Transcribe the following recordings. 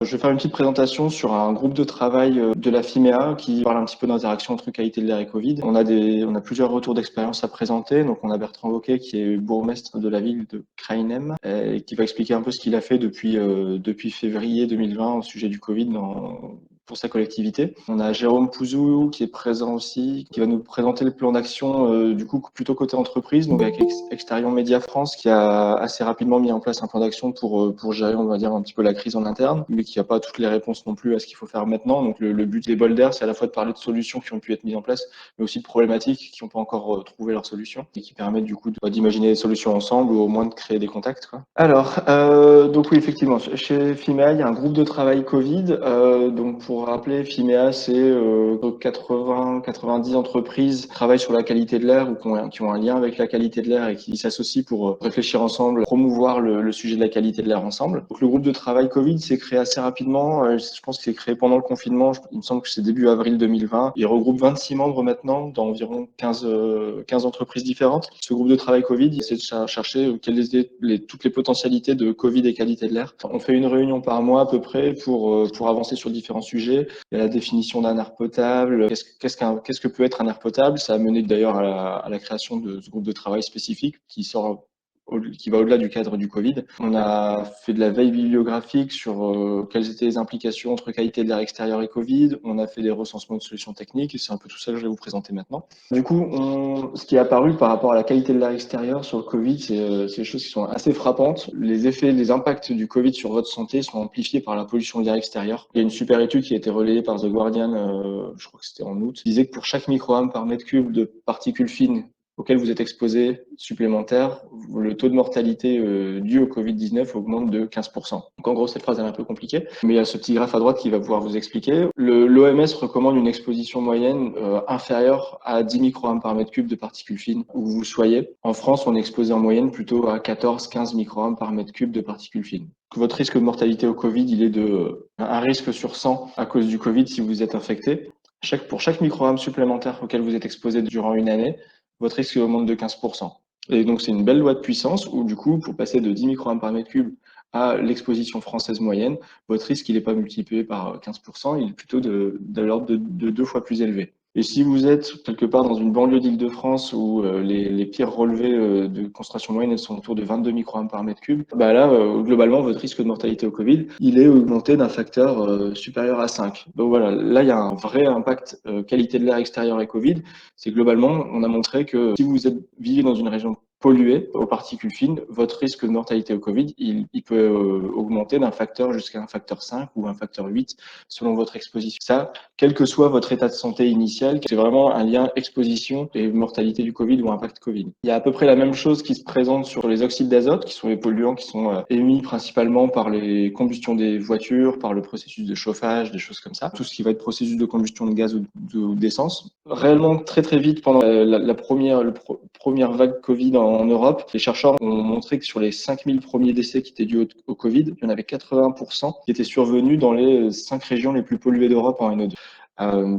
Je vais faire une petite présentation sur un groupe de travail de la FIMEA qui parle un petit peu d'interaction entre qualité de l'air et Covid. On a plusieurs retours d'expérience à présenter. Donc, on a Bertrand Wauquiez qui est bourgmestre de la ville de Krainem et qui va expliquer un peu ce qu'il a fait depuis février 2020 au sujet du Covid pour sa collectivité. On a Jérôme Pouzou qui est présent aussi, qui va nous présenter le plan d'action du coup plutôt côté entreprise, donc avec Exterion Média France qui a assez rapidement mis en place un plan d'action pour gérer, on va dire, un petit peu la crise en interne, mais qui n'a pas toutes les réponses non plus à ce qu'il faut faire maintenant. Donc le but des bols d'air, c'est à la fois de parler de solutions qui ont pu être mises en place, mais aussi de problématiques qui n'ont pas encore trouvé leur solution et qui permettent du coup d'imaginer des solutions ensemble ou au moins de créer des contacts, quoi. Alors, donc oui, effectivement, chez FIMEA, il y a un groupe de travail Covid. Donc pour rappeler, FIMEA, c'est 80-90 entreprises qui travaillent sur la qualité de l'air ou qui ont un lien avec la qualité de l'air et qui s'associent pour réfléchir ensemble, promouvoir le sujet de la qualité de l'air ensemble. Donc le groupe de travail Covid s'est créé assez rapidement. Je pense que c'est créé pendant le confinement. Il me semble que c'est début avril 2020. Il regroupe 26 membres maintenant dans environ 15 entreprises différentes. Ce groupe de travail Covid essaie de chercher quelles étaient toutes les potentialités de Covid et qualité de l'air. On fait une réunion par mois à peu près pour avancer sur différents sujets. Il y a la définition d'un air potable. Qu'est-ce que peut être un air potable? Ça a mené d'ailleurs à la création de ce groupe de travail spécifique qui va au-delà du cadre du Covid. On a fait de la veille bibliographique sur quelles étaient les implications entre qualité de l'air extérieur et Covid. On a fait des recensements de solutions techniques et c'est un peu tout ça que je vais vous présenter maintenant. Du coup, ce qui est apparu par rapport à la qualité de l'air extérieur sur le Covid, c'est des choses qui sont assez frappantes. Les impacts du Covid sur votre santé sont amplifiés par la pollution de l'air extérieur. Il y a une super étude qui a été relayée par The Guardian, je crois que c'était en août, qui disait que pour chaque microgramme par mètre cube de particules fines auquel vous êtes exposé supplémentaire, le taux de mortalité dû au Covid-19 augmente de 15%. Donc en gros, cette phrase est un peu compliquée, mais il y a ce petit graphe à droite qui va pouvoir vous expliquer. L'OMS recommande une exposition moyenne inférieure à 10 microgrammes par mètre cube de particules fines où vous soyez. En France, on est exposé en moyenne plutôt à 14-15 microgrammes par mètre cube de particules fines. Votre risque de mortalité au Covid, il est de un risque sur 100 à cause du Covid si vous êtes infecté. Pour chaque microgramme supplémentaire auquel vous êtes exposé durant une année, votre risque augmente de 15%. Et donc, c'est une belle loi de puissance où, du coup, pour passer de 10 microgrammes par mètre cube à l'exposition française moyenne, votre risque, il n'est pas multiplié par 15%, il est plutôt de l'ordre de 2 fois plus élevé. Et si vous êtes quelque part dans une banlieue d'Île-de-France où les pires relevés de concentration moyenne elles sont autour de 22 microgrammes par mètre cube, bah là, globalement, votre risque de mortalité au Covid, il est augmenté d'un facteur supérieur à 5. Donc voilà, là, il y a un vrai impact qualité de l'air extérieur et Covid. C'est globalement, on a montré que si vous vivez dans une région polluée aux particules fines, votre risque de mortalité au Covid, il peut augmenter d'un facteur jusqu'à un facteur 5 ou un facteur 8 selon votre exposition. Ça, quel que soit votre état de santé initial, c'est vraiment un lien exposition et mortalité du Covid ou impact Covid. Il y a à peu près la même chose qui se présente sur les oxydes d'azote, qui sont les polluants qui sont émis principalement par les combustions des voitures, par le processus de chauffage, des choses comme ça. Tout ce qui va être processus de combustion de gaz ou d'essence. Réellement, très très vite, pendant la première vague Covid en Europe, les chercheurs ont montré que sur les 5000 premiers décès qui étaient dus au Covid, il y en avait 80% qui étaient survenus dans les 5 régions les plus polluées d'Europe en NO2.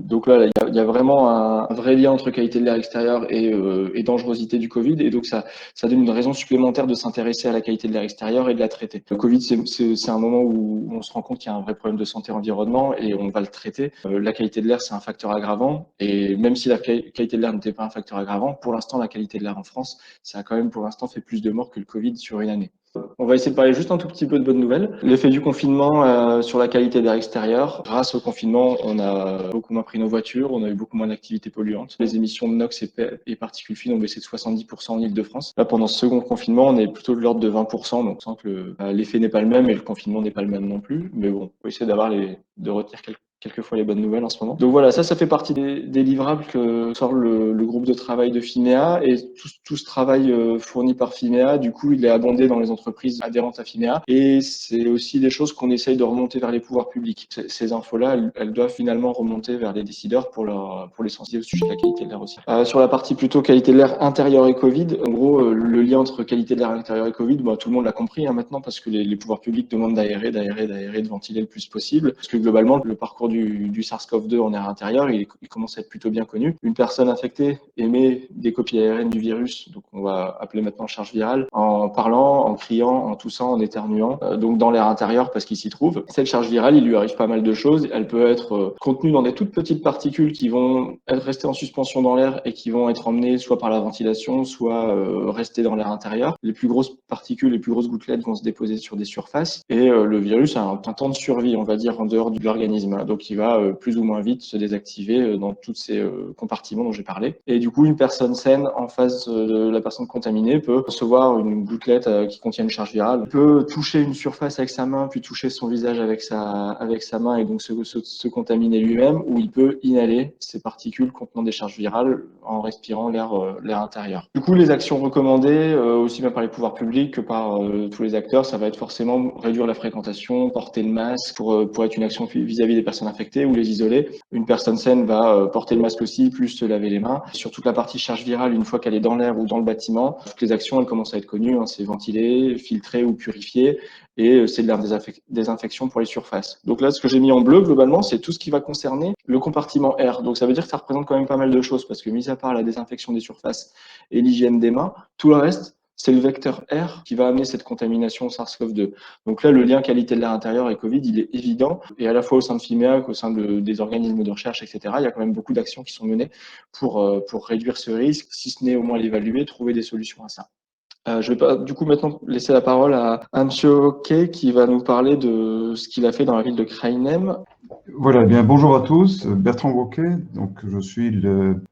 Donc là, il y a vraiment un vrai lien entre qualité de l'air extérieur et dangerosité du Covid. Et donc, ça donne une raison supplémentaire de s'intéresser à la qualité de l'air extérieur et de la traiter. Le Covid, c'est un moment où on se rend compte qu'il y a un vrai problème de santé environnement et on va le traiter. La qualité de l'air, c'est un facteur aggravant. Et même si la qualité de l'air n'était pas un facteur aggravant, pour l'instant, la qualité de l'air en France, ça a quand même pour l'instant fait plus de morts que le Covid sur une année. On va essayer de parler juste un tout petit peu de bonnes nouvelles. L'effet du confinement sur la qualité d'air extérieur. Grâce au confinement, on a beaucoup moins pris nos voitures, on a eu beaucoup moins d'activités polluantes. Les émissions de NOx et particules fines ont baissé de 70% en Île-de-France. Là, pendant ce second confinement, on est plutôt de l'ordre de 20%, donc on sent que l'effet n'est pas le même et le confinement n'est pas le même non plus. Mais bon, on va essayer de retenir quelquefois les bonnes nouvelles en ce moment. Donc voilà, ça fait partie des livrables que sort le groupe de travail de FIMEA et tout ce travail fourni par FIMEA, du coup, il est abondé dans les entreprises adhérentes à FIMEA et c'est aussi des choses qu'on essaye de remonter vers les pouvoirs publics. Ces infos-là, elles doivent finalement remonter vers les décideurs pour les sensibiliser au sujet de la qualité de l'air aussi. Sur la partie plutôt qualité de l'air intérieur et Covid, en gros, le lien entre qualité de l'air intérieur et Covid, tout le monde l'a compris maintenant parce que les pouvoirs publics demandent d'aérer, de ventiler le plus possible. Parce que globalement, le parcours du SARS-CoV-2 en air intérieur, il commence à être plutôt bien connu. Une personne infectée émet des copies ARN du virus, donc on va appeler maintenant charge virale, en parlant, en criant, en toussant, en éternuant, donc dans l'air intérieur parce qu'il s'y trouve. Cette charge virale, il lui arrive pas mal de choses. Elle peut être contenue dans des toutes petites particules qui vont rester en suspension dans l'air et qui vont être emmenées soit par la ventilation, soit rester dans l'air intérieur. Les plus grosses particules, les plus grosses gouttelettes vont se déposer sur des surfaces et le virus a un temps de survie, on va dire, en dehors de l'organisme. Donc il va plus ou moins vite se désactiver dans tous ces compartiments dont j'ai parlé. Et du coup, une personne saine en face de la personne contaminée peut recevoir une gouttelette qui contient une charge virale, peut toucher une surface avec sa main, puis toucher son visage avec sa main et donc se contaminer lui-même, ou il peut inhaler ces particules contenant des charges virales en respirant l'air intérieur. Du coup, les actions recommandées, aussi bien par les pouvoirs publics que par tous les acteurs, ça va être forcément réduire la fréquentation, porter le masque pour être une action vis-à-vis des personnes infectées ou les isoler. Une personne saine va porter le masque aussi, plus se laver les mains. Sur toute la partie charge virale, une fois qu'elle est dans l'air ou dans le bâtiment, toutes les actions, elles commencent à être connues, hein, c'est ventiler, filtrer ou purifier, et c'est de la désinfection pour les surfaces. Donc là, ce que j'ai mis en bleu, globalement, c'est tout ce qui va concerner le compartiment air. Donc ça veut dire que ça représente quand même pas mal de choses, parce que mis à part la désinfection des surfaces et l'hygiène des mains, tout le reste, c'est le vecteur R qui va amener cette contamination SARS-CoV-2. Donc là, le lien qualité de l'air intérieur et Covid, il est évident. Et à la fois au sein de Fimea qu'au sein des organismes de recherche, etc., il y a quand même beaucoup d'actions qui sont menées pour réduire ce risque, si ce n'est au moins l'évaluer, trouver des solutions à ça. Je vais pas, du coup, maintenant laisser la parole à Monsieur Hockey qui va nous parler de ce qu'il a fait dans la ville de Krainem. Voilà, eh bien bonjour à tous, Bertrand Wauquet, donc je suis le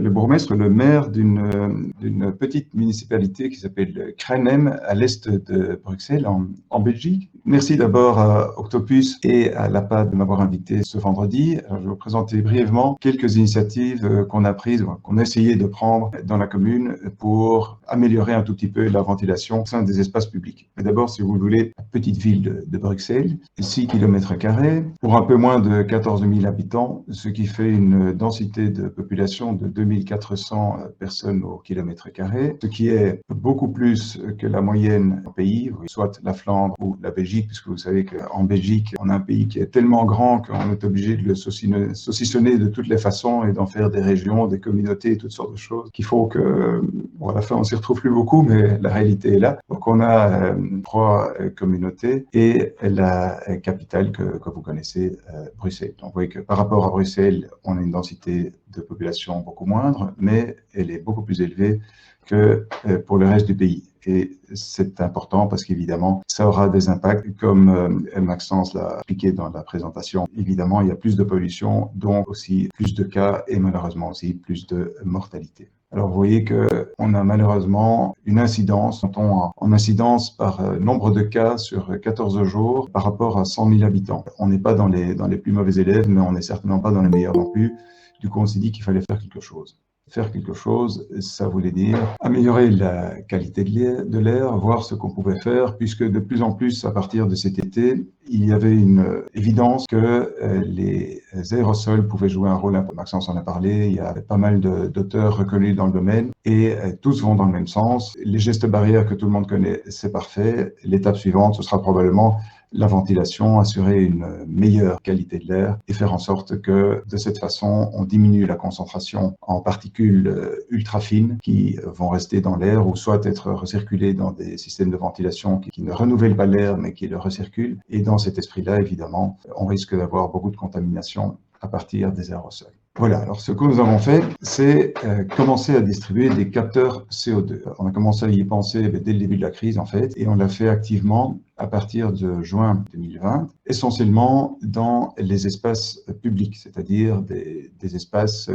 bourgmestre, le maire d'une petite municipalité qui s'appelle Krainem à l'est de Bruxelles en Belgique. Merci d'abord à Octopus et à l'APAD de m'avoir invité ce vendredi. Alors, je vais vous présenter brièvement quelques initiatives qu'on a prises, qu'on a essayé de prendre dans la commune pour améliorer un tout petit peu la ventilation au sein des espaces publics. Mais d'abord, si vous voulez, la petite ville de Bruxelles, 6 km², pour un peu moins de 14 000 habitants, ce qui fait une densité de population de 2400 personnes au kilomètre carré, ce qui est beaucoup plus que la moyenne au pays, soit la Flandre ou la Belgique, puisque vous savez qu'en Belgique, on a un pays qui est tellement grand qu'on est obligé de le saucissonner de toutes les façons et d'en faire des régions, des communautés, toutes sortes de choses, qu'il faut que, bon, à la fin, on s'y retrouve plus beaucoup, mais la réalité est là. Donc, on a 3 communautés et la capitale que vous connaissez, Bruxelles. Donc, vous voyez que par rapport à Bruxelles, on a une densité de population beaucoup moindre, mais elle est beaucoup plus élevée que pour le reste du pays. Et c'est important parce qu'évidemment, ça aura des impacts, comme Maxence l'a expliqué dans la présentation. Évidemment, il y a plus de pollution, donc aussi plus de cas et malheureusement aussi plus de mortalité. Alors, vous voyez qu'on a malheureusement une incidence, en incidence par nombre de cas sur 14 jours par rapport à 100 000 habitants. On n'est pas dans les plus mauvais élèves, mais on n'est certainement pas dans les meilleurs non plus. Du coup, on s'est dit qu'il fallait faire quelque chose. Faire quelque chose, ça voulait dire améliorer la qualité de l'air, voir ce qu'on pouvait faire, puisque de plus en plus, à partir de cet été, il y avait une évidence que les aérosols pouvaient jouer un rôle important. Maxence en a parlé, il y a pas mal d'auteurs reconnus dans le domaine et tous vont dans le même sens. Les gestes barrières que tout le monde connaît, c'est parfait. L'étape suivante, ce sera probablement la ventilation, assurer une meilleure qualité de l'air et faire en sorte que de cette façon, on diminue la concentration en particules ultra fines qui vont rester dans l'air ou soit être recirculées dans des systèmes de ventilation qui ne renouvellent pas l'air mais qui le recirculent. Et dans cet esprit-là, évidemment, on risque d'avoir beaucoup de contamination à partir des aérosols. Voilà, alors ce que nous avons fait, c'est commencer à distribuer des capteurs CO2. On a commencé à y penser dès le début de la crise, en fait, et on l'a fait activement à partir de juin 2020, essentiellement dans les espaces publics, c'est-à-dire des espaces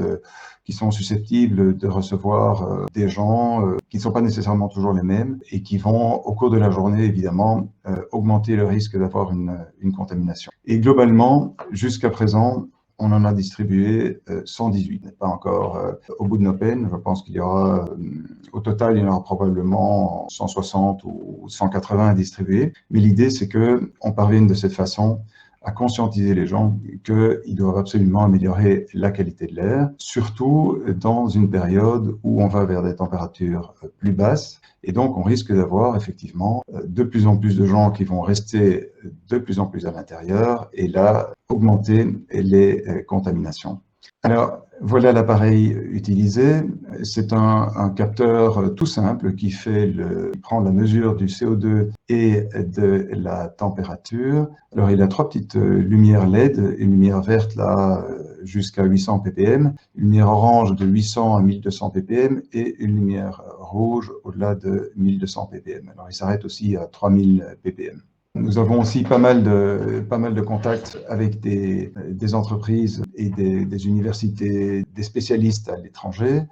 qui sont susceptibles de recevoir des gens qui ne sont pas nécessairement toujours les mêmes et qui vont, au cours de la journée, évidemment, augmenter le risque d'avoir une contamination. Et globalement, jusqu'à présent, on en a distribué 118, n'est pas encore au bout de nos peines. Je pense qu'il y aura, au total, il y en aura probablement 160 ou 180 à distribuer. Mais l'idée, c'est qu'on parvienne de cette façon à conscientiser les gens qu'ils doivent absolument améliorer la qualité de l'air, surtout dans une période où on va vers des températures plus basses. Et donc, on risque d'avoir effectivement de plus en plus de gens qui vont rester de plus en plus à l'intérieur et là, augmenter les contaminations. Alors, voilà l'appareil utilisé. C'est un capteur tout simple qui prend la mesure du CO2 et de la température. Alors, il a 3 petites lumières LED, une lumière verte là jusqu'à 800 ppm, une lumière orange de 800 à 1200 ppm et une lumière rouge au-delà de 1200 ppm. Alors, il s'arrête aussi à 3000 ppm. Nous avons aussi pas mal de contacts avec des entreprises et des universités, des spécialistes à l'étranger.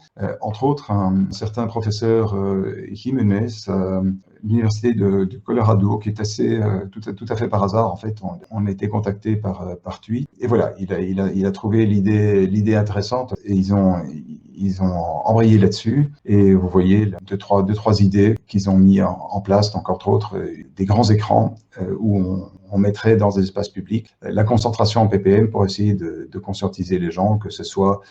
Entre autres, un certain professeur Jiménez, l'université de Colorado, qui est assez tout à fait par hasard. En fait, on a été contacté par TUI. Et voilà, il a trouvé l'idée intéressante et ils ont embrayé là-dessus. Et vous voyez deux, trois idées qu'ils ont mis en place, donc entre autres des grands écrans où on mettrait dans des espaces publics la concentration en ppm pour essayer de conscientiser les gens, que ce soit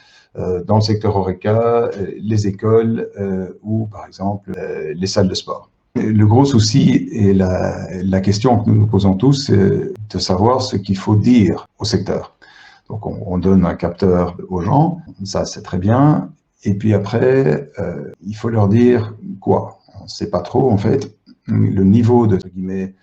dans le secteur HoReCa, les écoles ou par exemple les salles de sport. Le gros souci et la question que nous nous posons tous, c'est de savoir ce qu'il faut dire au secteur. Donc on donne un capteur aux gens, ça c'est très bien, et puis après il faut leur dire quoi? On ne sait pas trop en fait le niveau de guillemets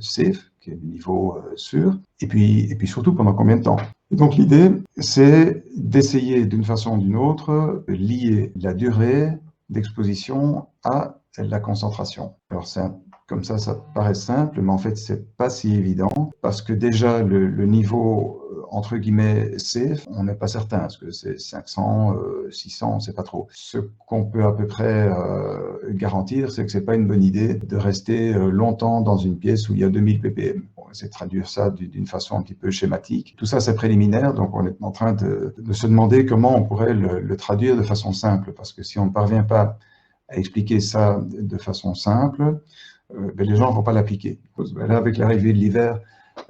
safe, qui est le niveau sûr, et puis surtout pendant combien de temps. Et donc l'idée, c'est d'essayer d'une façon ou d'une autre de lier la durée d'exposition à la concentration. Alors comme ça paraît simple, mais en fait c'est pas si évident parce que déjà le niveau entre guillemets safe, on n'est pas certain, est-ce que c'est 500, 600, on ne sait pas trop. Ce qu'on peut à peu près garantir, c'est que c'est pas une bonne idée de rester longtemps dans une pièce où il y a 2000 ppm. On essaie de traduire ça d'une façon un petit peu schématique. Tout ça c'est préliminaire, donc on est en train de se demander comment on pourrait le traduire de façon simple, parce que si on ne parvient pas à expliquer ça de façon simple, les gens ne vont pas l'appliquer. Là, avec l'arrivée de l'hiver,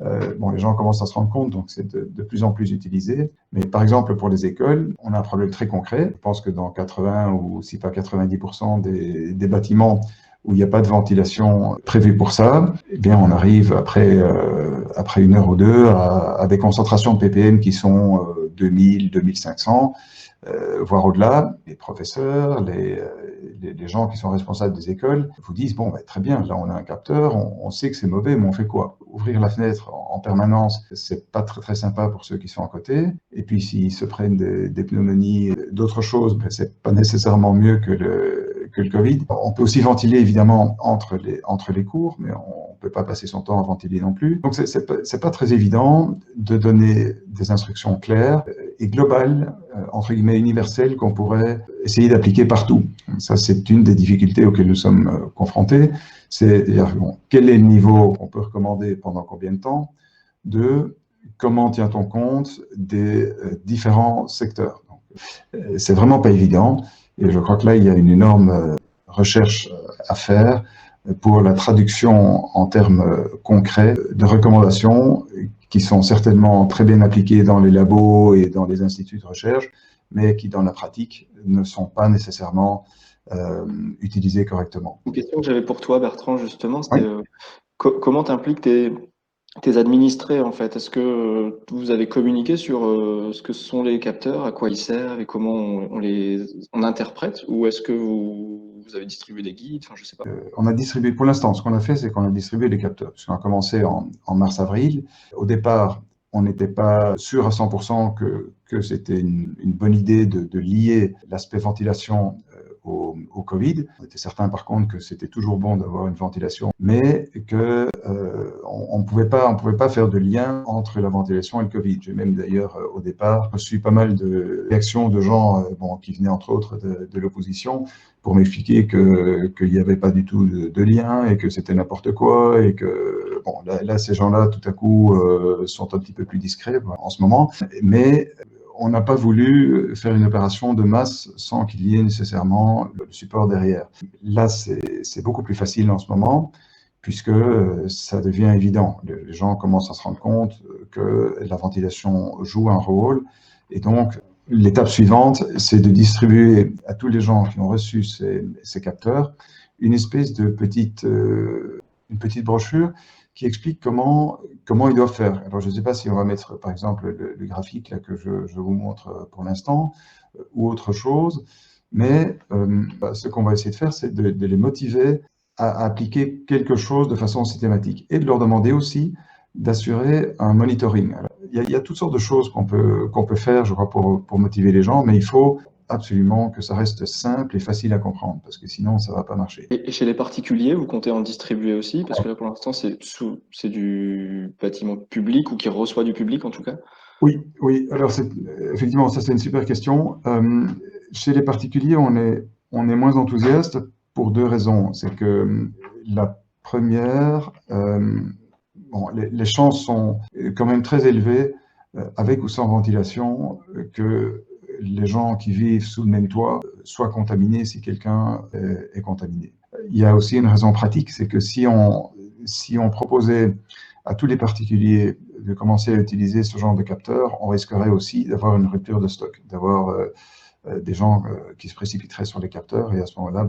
les gens commencent à se rendre compte, donc c'est de plus en plus utilisé. Mais par exemple, pour les écoles, on a un problème très concret. Je pense que dans 80 ou si pas 90% des bâtiments où il n'y a pas de ventilation prévue pour ça, eh bien, on arrive après une heure ou deux à des concentrations de ppm qui sont 2000, 2500. Voire au-delà, les professeurs, les gens qui sont responsables des écoles vous disent, bon, très bien, là on a un capteur, on sait que c'est mauvais, mais on fait quoi? Ouvrir la fenêtre en permanence, c'est pas très sympa pour ceux qui sont à côté. Et puis s'ils se prennent des pneumonies, d'autres choses, c'est pas nécessairement mieux que le Covid. On peut aussi ventiler évidemment entre les cours, mais on peut pas passer son temps à ventiler non plus. Donc c'est pas très évident de donner des instructions claires et globales, entre guillemets universelles, qu'on pourrait essayer d'appliquer partout. Ça, c'est une des difficultés auxquelles nous sommes confrontés. C'est-à-dire, quel est le niveau qu'on peut recommander pendant combien de temps? Comment tient-on compte des différents secteurs? C'est vraiment pas évident. Et je crois que là, il y a une énorme recherche à faire pour la traduction en termes concrets de recommandations qui sont certainement très bien appliquées dans les labos et dans les instituts de recherche, mais qui, dans la pratique, ne sont pas nécessairement utilisées correctement. Une question que j'avais pour toi, Bertrand, justement, c'est Oui. comment t'impliques tes administrés, en fait? Est-ce que vous avez communiqué sur ce que sont les capteurs, à quoi ils servent et comment on interprète, ou est-ce que vous avez distribué des guides? Enfin, je sais pas. On a distribué, pour l'instant, ce qu'on a fait, c'est qu'on a distribué les capteurs. Parce qu'on a commencé en mars-avril. Au départ, on n'était pas sûr à 100% que c'était une bonne idée de lier l'aspect ventilation au Covid. On était certain par contre que c'était toujours bon d'avoir une ventilation, mais que on pouvait pas faire de lien entre la ventilation et le Covid. J'ai même d'ailleurs au départ reçu pas mal de réactions de gens qui venaient entre autres de l'opposition pour m'expliquer qu'il n'y avait pas du tout de lien et que c'était n'importe quoi et que là ces gens-là tout à coup sont un petit peu plus discrets en ce moment, mais on n'a pas voulu faire une opération de masse sans qu'il y ait nécessairement le support derrière. Là, c'est beaucoup plus facile en ce moment, puisque ça devient évident. Les gens commencent à se rendre compte que la ventilation joue un rôle, et donc l'étape suivante, c'est de distribuer à tous les gens qui ont reçu ces capteurs une espèce de une petite brochure qui explique comment ils doivent faire. Alors, je ne sais pas si on va mettre, par exemple, le graphique là, que je vous montre pour l'instant, ou autre chose, mais ce qu'on va essayer de faire, c'est de les motiver à appliquer quelque chose de façon systématique et de leur demander aussi d'assurer un monitoring. Alors, il y a toutes sortes de choses qu'on peut faire, je crois, pour motiver les gens, mais il faut absolument que ça reste simple et facile à comprendre, parce que sinon, ça ne va pas marcher. Et chez les particuliers, vous comptez en distribuer aussi? Parce que là, pour l'instant, c'est du bâtiment public ou qui reçoit du public, en tout cas. Oui, oui. Alors, effectivement, ça, c'est une super question. Chez les particuliers, on est moins enthousiaste pour deux raisons. C'est que la première, bon, les chances sont quand même très élevées, avec ou sans ventilation, que les gens qui vivent sous le même toit soient contaminés si quelqu'un est contaminé. Il y a aussi une raison pratique, c'est que si on proposait à tous les particuliers de commencer à utiliser ce genre de capteurs, on risquerait aussi d'avoir une rupture de stock, d'avoir des gens qui se précipiteraient sur les capteurs, et à ce moment-là,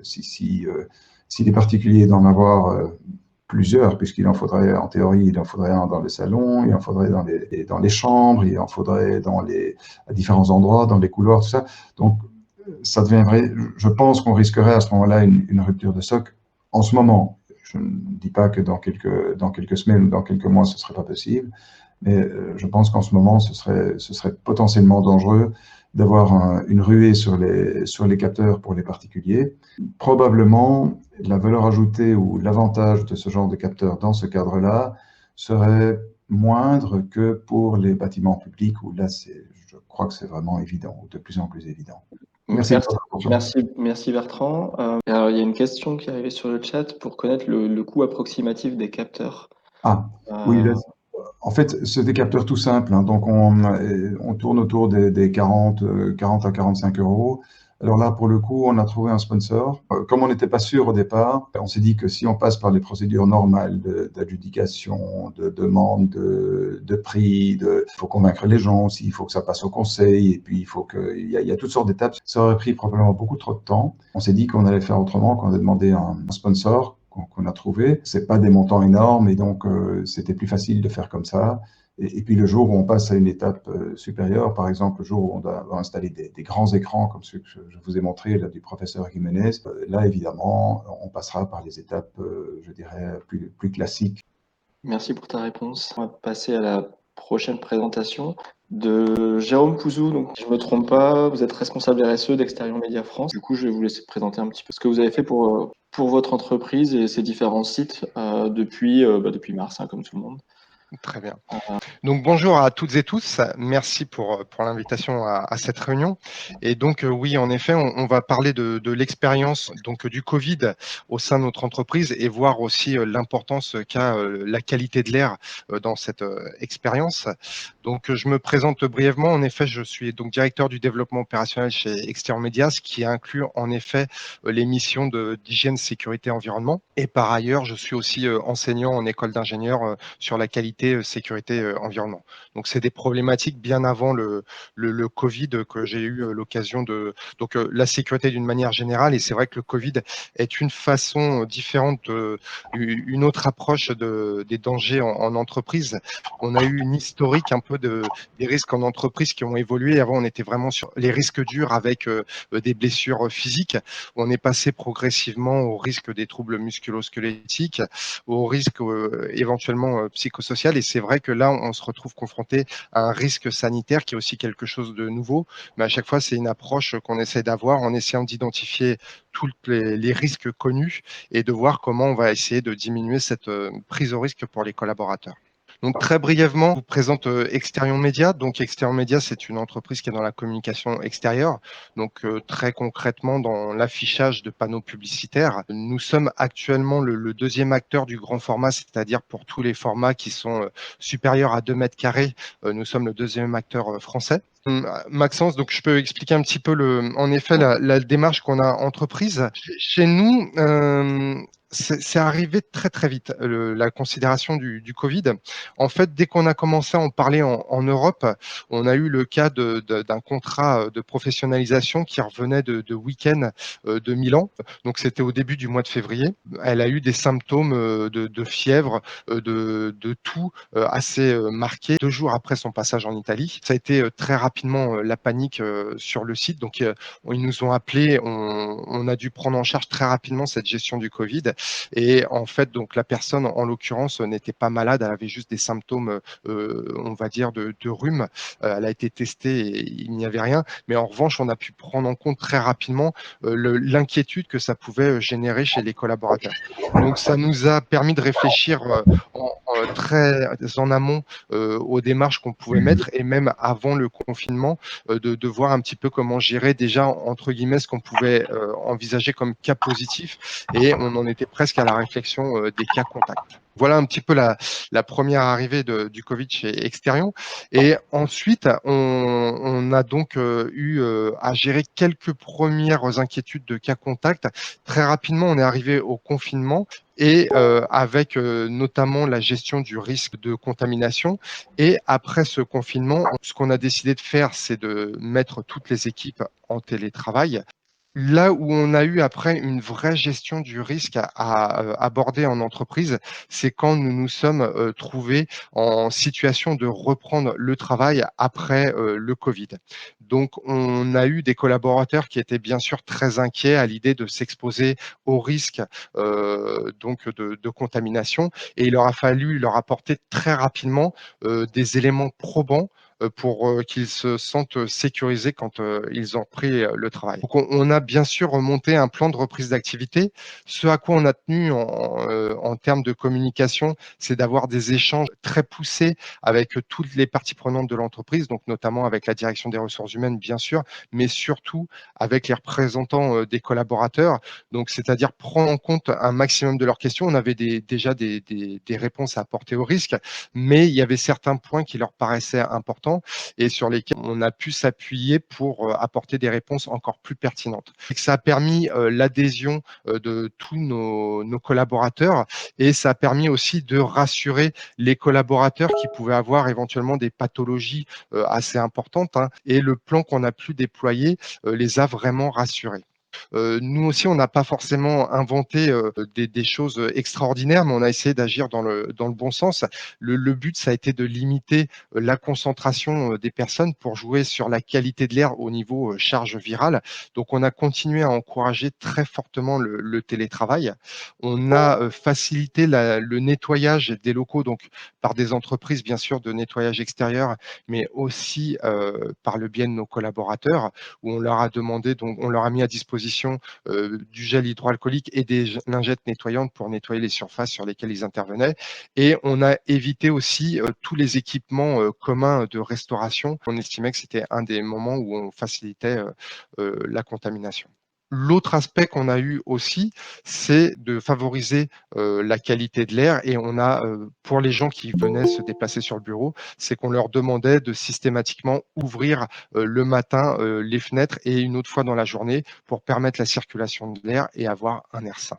si les particuliers d'en avoir plusieurs, puisqu'il en faudrait, en théorie, il en faudrait un dans les salons, il en faudrait dans les chambres, il en faudrait à différents endroits, dans les couloirs, tout ça. Donc, ça deviendrait, je pense qu'on risquerait à ce moment-là une rupture de stock. En ce moment, je ne dis pas que dans quelques semaines ou dans quelques mois, ce ne serait pas possible, mais je pense qu'en ce moment, ce serait potentiellement dangereux d'avoir une ruée sur les capteurs pour les particuliers. Probablement, la valeur ajoutée ou l'avantage de ce genre de capteur dans ce cadre-là serait moindre que pour les bâtiments publics, où là, je crois que c'est vraiment évident, ou de plus en plus évident. Merci. Merci Bertrand. Alors, il y a une question qui est arrivée sur le chat pour connaître le coût approximatif des capteurs. Ah, oui, là, en fait, c'est des capteurs tout simples, hein, donc on tourne autour des 40 à 45 euros. Alors là, pour le coup, on a trouvé un sponsor. Comme on n'était pas sûr au départ, on s'est dit que si on passe par les procédures normales d'adjudication, de demande de prix, il faut convaincre les gens aussi, il faut que ça passe au conseil, et puis il y a toutes sortes d'étapes. Ça aurait pris probablement beaucoup trop de temps. On s'est dit qu'on allait faire autrement, qu'on a demandé un sponsor qu'on a trouvé. C'est pas des montants énormes, et donc c'était plus facile de faire comme ça. Et puis le jour où on passe à une étape supérieure, par exemple le jour où on doit installer des grands écrans comme ceux que je vous ai montrés là, du professeur Jiménez, là évidemment on passera par les étapes, je dirais, plus classiques. Merci pour ta réponse. On va passer à la prochaine présentation de Jérôme Pouzou. Donc, si je ne me trompe pas, vous êtes responsable RSE d'Exterion Média France. Du coup, je vais vous laisser présenter un petit peu ce que vous avez fait pour votre entreprise et ses différents sites depuis mars, hein, comme tout le monde. Très bien. Donc bonjour à toutes et tous, merci pour l'invitation à cette réunion. Et donc oui, en effet, on va parler de l'expérience donc du Covid au sein de notre entreprise, et voir aussi l'importance qu'a la qualité de l'air dans cette expérience. Donc je me présente brièvement. En effet, je suis donc directeur du développement opérationnel chez Exterion Média, ce qui inclut en effet les missions d'hygiène, sécurité, environnement. Et par ailleurs, je suis aussi enseignant en école d'ingénieur sur la qualité, sécurité, environnement. Donc c'est des problématiques bien avant le Covid que j'ai eu l'occasion de... Donc la sécurité d'une manière générale, et c'est vrai que le Covid est une façon différente, une autre approche des dangers en entreprise. On a eu une historique un peu des risques en entreprise qui ont évolué. Avant, on était vraiment sur les risques durs avec des blessures physiques. On est passé progressivement au risque des troubles musculo-squelettiques, au risque éventuellement psychosocial. Et c'est vrai que là, on se retrouve confronté à un risque sanitaire qui est aussi quelque chose de nouveau. Mais à chaque fois, c'est une approche qu'on essaie d'avoir en essayant d'identifier tous les risques connus et de voir comment on va essayer de diminuer cette prise au risque pour les collaborateurs. Donc très brièvement, je vous présente Exterion Média. Donc Exterion Média, c'est une entreprise qui est dans la communication extérieure. Donc très concrètement dans l'affichage de panneaux publicitaires. Nous sommes actuellement le deuxième acteur du grand format, c'est-à-dire pour tous les formats qui sont supérieurs à 2 mètres carrés. Nous sommes le deuxième acteur français. Maxence, donc je peux expliquer un petit peu en effet la démarche qu'on a entreprise. Chez nous, C'est arrivé très, très vite, la considération du Covid. En fait, dès qu'on a commencé à en parler en Europe, on a eu le cas d'un contrat, de professionnalisation qui revenait de week-end, de Milan. Donc c'était au début du mois de février. Elle a eu des symptômes, de fièvre, de toux, assez, marqués 2 jours après son passage en Italie. Ça a été, très rapidement, la panique, sur le site. Donc ils nous ont appelés, on a dû prendre en charge très rapidement cette gestion du Covid. Et en fait, donc la personne, en l'occurrence, n'était pas malade, elle avait juste des symptômes, on va dire de rhume. Elle a été testée et il n'y avait rien. Mais en revanche, on a pu prendre en compte très rapidement, l'inquiétude que ça pouvait, générer chez les collaborateurs. Donc ça nous a permis de réfléchir, en très en amont, aux démarches qu'on pouvait mettre et même avant le confinement, de voir un petit peu comment gérer déjà, entre guillemets, ce qu'on pouvait, envisager comme cas positif, et on en était presque à la réflexion, des cas contacts. Voilà un petit peu la première arrivée du Covid chez Exterion. Et ensuite, on a donc, eu, à gérer quelques premières inquiétudes de cas contacts. Très rapidement, on est arrivé au confinement et avec, notamment la gestion du risque de contamination. Et après ce confinement, ce qu'on a décidé de faire, c'est de mettre toutes les équipes en télétravail. Là où on a eu après une vraie gestion du risque à aborder en entreprise, c'est quand nous nous sommes, trouvés en situation de reprendre le travail après, le Covid. Donc on a eu des collaborateurs qui étaient bien sûr très inquiets à l'idée de s'exposer au risque, donc de contamination, et il leur a fallu leur apporter très rapidement, des éléments probants, pour, qu'ils se sentent sécurisés quand, ils ont repris, le travail. Donc on a bien sûr monté un plan de reprise d'activité. Ce à quoi on a tenu en termes de communication, c'est d'avoir des échanges très poussés avec toutes les parties prenantes de l'entreprise, donc notamment avec la direction des ressources humaines, bien sûr, mais surtout avec les représentants, des collaborateurs. Donc c'est-à-dire prendre en compte un maximum de leurs questions. On avait déjà des réponses à apporter aux risques, mais il y avait certains points qui leur paraissaient importants et sur lesquels on a pu s'appuyer pour, apporter des réponses encore plus pertinentes. Et que ça a permis, l'adhésion, de tous nos collaborateurs, et ça a permis aussi de rassurer les collaborateurs qui pouvaient avoir éventuellement des pathologies, assez importantes, hein, et le plan qu'on a pu déployer, les a vraiment rassurés. Nous aussi, on n'a pas forcément inventé, des choses, extraordinaires, mais on a essayé d'agir dans le bon sens. Le but, ça a été de limiter, la concentration, des personnes pour jouer sur la qualité de l'air au niveau, charge virale. Donc on a continué à encourager très fortement le télétravail. On a, facilité le nettoyage des locaux, donc par des entreprises, bien sûr, de nettoyage extérieur, mais aussi, par le biais de nos collaborateurs, où on leur a demandé, donc on leur a mis à disposition, du gel hydroalcoolique et des lingettes nettoyantes pour nettoyer les surfaces sur lesquelles ils intervenaient, et on a évité aussi, tous les équipements, communs de restauration. On estimait que c'était un des moments où on facilitait, la contamination. L'autre aspect qu'on a eu aussi, c'est de favoriser, la qualité de l'air, et on a, pour les gens qui venaient se déplacer sur le bureau, c'est qu'on leur demandait de systématiquement ouvrir, le matin, les fenêtres, et une autre fois dans la journée, pour permettre la circulation de l'air et avoir un air sain.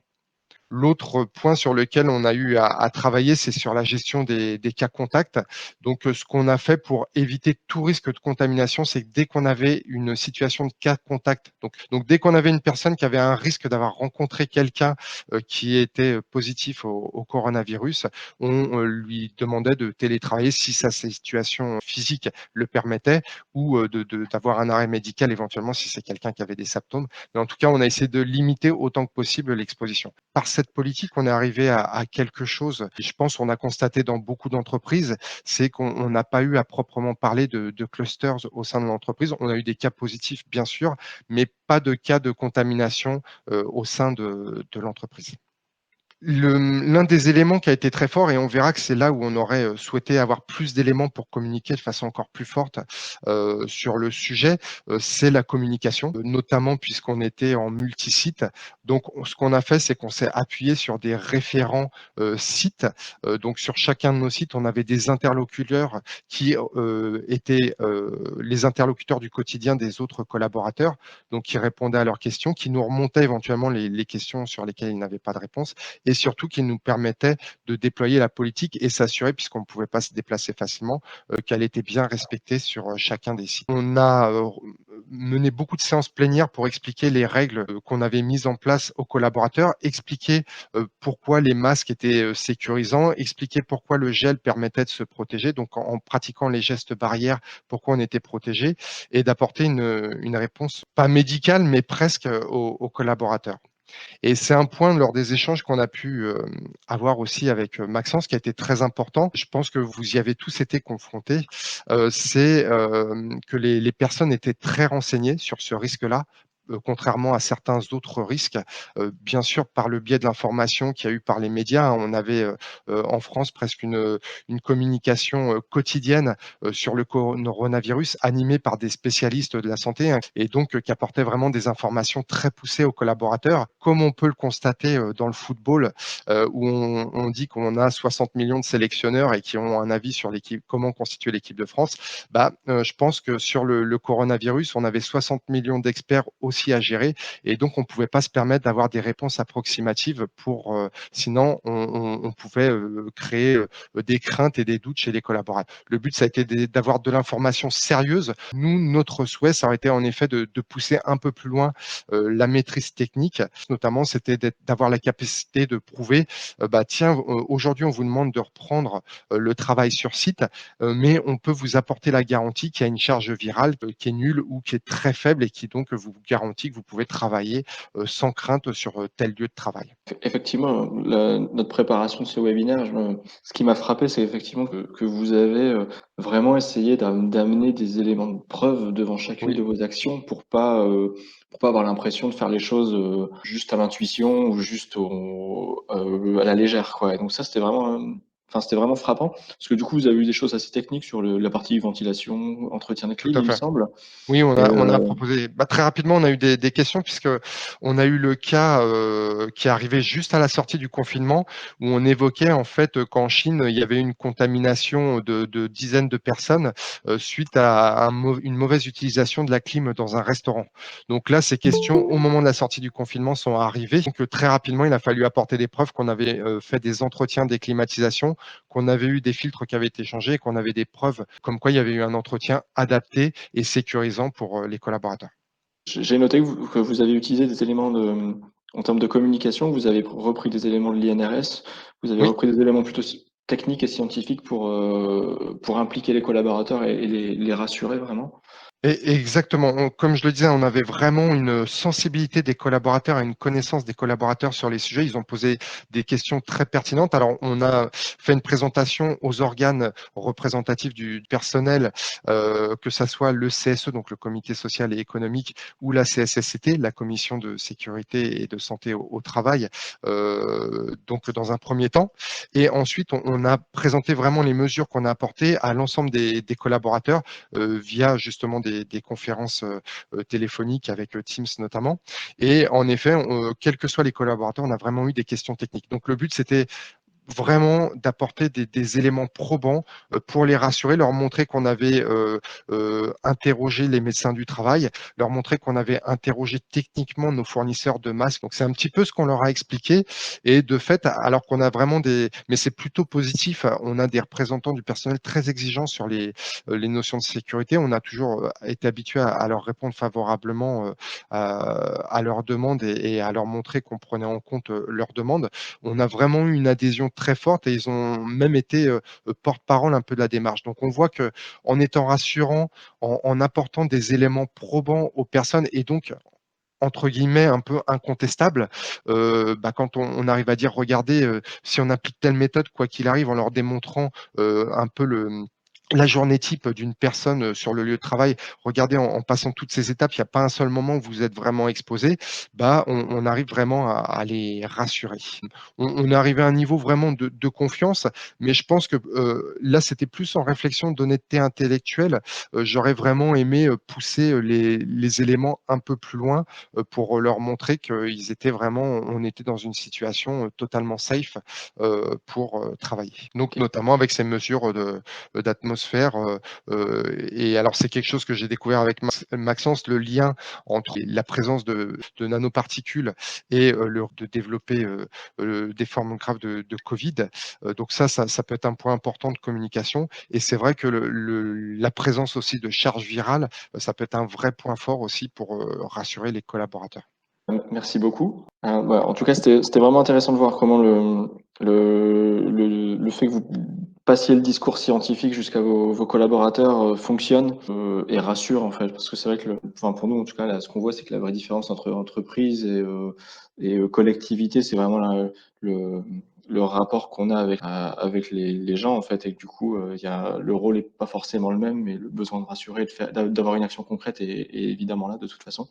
L'autre point sur lequel on a eu à travailler, c'est sur la gestion des cas contacts. Donc, ce qu'on a fait pour éviter tout risque de contamination, c'est que dès qu'on avait une situation de cas contact, donc dès qu'on avait une personne qui avait un risque d'avoir rencontré quelqu'un, qui était, positif au coronavirus, on, lui demandait de télétravailler si sa situation physique le permettait, ou, d'avoir un arrêt médical éventuellement si c'est quelqu'un qui avait des symptômes. Mais en tout cas, on a essayé de limiter autant que possible l'exposition. Par cette politique, on est arrivé à quelque chose, et je pense qu'on a constaté dans beaucoup d'entreprises, c'est qu'on n'a pas eu à proprement parler de clusters au sein de l'entreprise. On a eu des cas positifs, bien sûr, mais pas de cas de contamination, au sein de l'entreprise. L'un des éléments qui a été très fort, et on verra que c'est là où on aurait, souhaité avoir plus d'éléments pour communiquer de façon encore plus forte, sur le sujet, c'est la communication, notamment puisqu'on était en multi-site. Donc ce qu'on a fait, c'est qu'on s'est appuyé sur des référents, sites. Donc sur chacun de nos sites, on avait des interlocuteurs qui, étaient, les interlocuteurs du quotidien des autres collaborateurs, donc qui répondaient à leurs questions, qui nous remontaient éventuellement les questions sur lesquelles ils n'avaient pas de réponse, et surtout qui nous permettait de déployer la politique et s'assurer, puisqu'on ne pouvait pas se déplacer facilement, qu'elle était bien respectée sur chacun des sites. On a mené beaucoup de séances plénières pour expliquer les règles qu'on avait mises en place aux collaborateurs, expliquer pourquoi les masques étaient sécurisants, expliquer pourquoi le gel permettait de se protéger, donc en pratiquant les gestes barrières, pourquoi on était protégé, et d'apporter une réponse pas médicale, mais presque aux collaborateurs. Et c'est un point lors des échanges qu'on a pu avoir aussi avec Maxence qui a été très important. Je pense que vous y avez tous été confrontés. C'est que les personnes étaient très renseignées sur ce risque-là. Contrairement à certains autres risques, bien sûr par le biais de l'information qu'il y a eu par les médias, hein, on avait en France presque une communication quotidienne sur le coronavirus animée par des spécialistes de la santé, hein, et donc qui apportait vraiment des informations très poussées aux collaborateurs, comme on peut le constater dans le football, où on dit qu'on a 60 millions de sélectionneurs et qui ont un avis sur l'équipe, comment constituer l'équipe de France. Je pense que sur le coronavirus, on avait 60 millions d'experts aussi à gérer, et donc on ne pouvait pas se permettre d'avoir des réponses approximatives sinon on pouvait créer des craintes et des doutes chez les collaborateurs. Le but, ça a été d'avoir de l'information sérieuse. Nous, notre souhait, ça aurait été en effet de pousser un peu plus loin la maîtrise technique, notamment c'était d'avoir la capacité de prouver, tiens, aujourd'hui on vous demande de reprendre le travail sur site, mais on peut vous apporter la garantie qu'il y a une charge virale qui est nulle ou qui est très faible et qui donc vous garantit que vous pouvez travailler sans crainte sur tel lieu de travail. Effectivement, notre préparation de ce webinaire, ce qui m'a frappé, c'est effectivement que vous avez vraiment essayé d'amener des éléments de preuve devant chacune Oui. de vos actions pour pas avoir l'impression de faire les choses juste à l'intuition ou juste à la légère, quoi. Et donc ça, c'était vraiment frappant parce que du coup, vous avez eu des choses assez techniques sur la partie ventilation, entretien de Tout clim, à il me fait. semble. Oui, Et on a proposé très rapidement, on a eu des questions puisque on a eu le cas, qui est arrivé juste à la sortie du confinement où on évoquait en fait, qu'en Chine, il y avait une contamination de dizaines de personnes, suite à une mauvaise utilisation de la clim dans un restaurant. Donc là, ces questions, au moment de la sortie du confinement, sont arrivées. Donc très rapidement, il a fallu apporter des preuves qu'on avait, fait des entretiens des climatisations, qu'on avait eu des filtres qui avaient été changés, qu'on avait des preuves comme quoi il y avait eu un entretien adapté et sécurisant pour les collaborateurs. j'ai noté que vous avez utilisé des éléments en termes de communication, vous avez repris des éléments de l'INRS, vous avez Oui. repris des éléments plutôt techniques et scientifiques pour impliquer les collaborateurs et les rassurer vraiment. Et exactement. Comme je le disais, on avait vraiment une sensibilité des collaborateurs et une connaissance des collaborateurs sur les sujets. Ils ont posé des questions très pertinentes. Alors, on a fait une présentation aux organes représentatifs du personnel, que ça soit le CSE, donc le Comité social et économique, ou la CSSCT, la Commission de sécurité et de santé au travail, donc dans un premier temps. Et ensuite, on a présenté vraiment les mesures qu'on a apportées à l'ensemble des collaborateurs via justement des conférences téléphoniques avec Teams notamment. Et en effet, quels que soient les collaborateurs, on a vraiment eu des questions techniques. Donc le but, c'était vraiment d'apporter des éléments probants pour les rassurer, leur montrer qu'on avait interrogé les médecins du travail, leur montrer qu'on avait interrogé techniquement nos fournisseurs de masques. Donc c'est un petit peu ce qu'on leur a expliqué, et de fait, alors qu'on a vraiment mais c'est plutôt positif, on a des représentants du personnel très exigeants sur les notions de sécurité. On a toujours été habitué à leur répondre favorablement à leurs demandes et à leur montrer qu'on prenait en compte leurs demandes. On a vraiment eu une adhésion très forte et ils ont même été porte-parole un peu de la démarche. Donc on voit que en étant rassurant, en apportant des éléments probants aux personnes et donc entre guillemets un peu incontestables, quand on arrive à dire: «Regardez, si on applique telle méthode, quoi qu'il arrive», en leur démontrant un peu la journée type d'une personne sur le lieu de travail. Regardez, en passant toutes ces étapes, il n'y a pas un seul moment où vous êtes vraiment exposé. On arrive vraiment à les rassurer. On est arrivé à un niveau vraiment de confiance, mais je pense que là, c'était plus en réflexion d'honnêteté intellectuelle. J'aurais vraiment aimé pousser les éléments un peu plus loin pour leur montrer qu'ils étaient vraiment, on était dans une situation totalement safe pour travailler. Donc, Ok. notamment avec ces mesures d'atmosphère l'atmosphère. Et alors, c'est quelque chose que j'ai découvert avec Maxence, le lien entre la présence de nanoparticules et de développer des formes graves de Covid. Donc ça peut être un point important de communication. Et c'est vrai que la présence aussi de charges virales, ça peut être un vrai point fort aussi pour rassurer les collaborateurs. Merci beaucoup. En tout cas, c'était vraiment intéressant de voir comment le fait que vous passiez le discours scientifique jusqu'à vos collaborateurs fonctionne et rassure en fait, parce que c'est vrai que pour nous en tout cas, là, ce qu'on voit, c'est que la vraie différence entre entreprise et collectivité, c'est vraiment le rapport qu'on a avec les gens en fait, et que du coup, le rôle est pas forcément le même, mais le besoin de rassurer, d'avoir une action concrète est évidemment là de toute façon.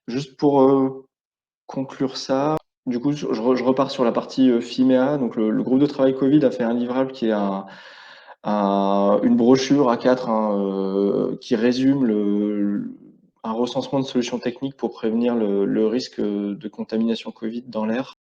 Juste pour conclure ça, du coup, je repars sur la partie FIMEA. Donc, le groupe de travail Covid a fait un livrable qui est une brochure A4 qui résume un recensement de solutions techniques pour prévenir le risque de contamination Covid dans l'air.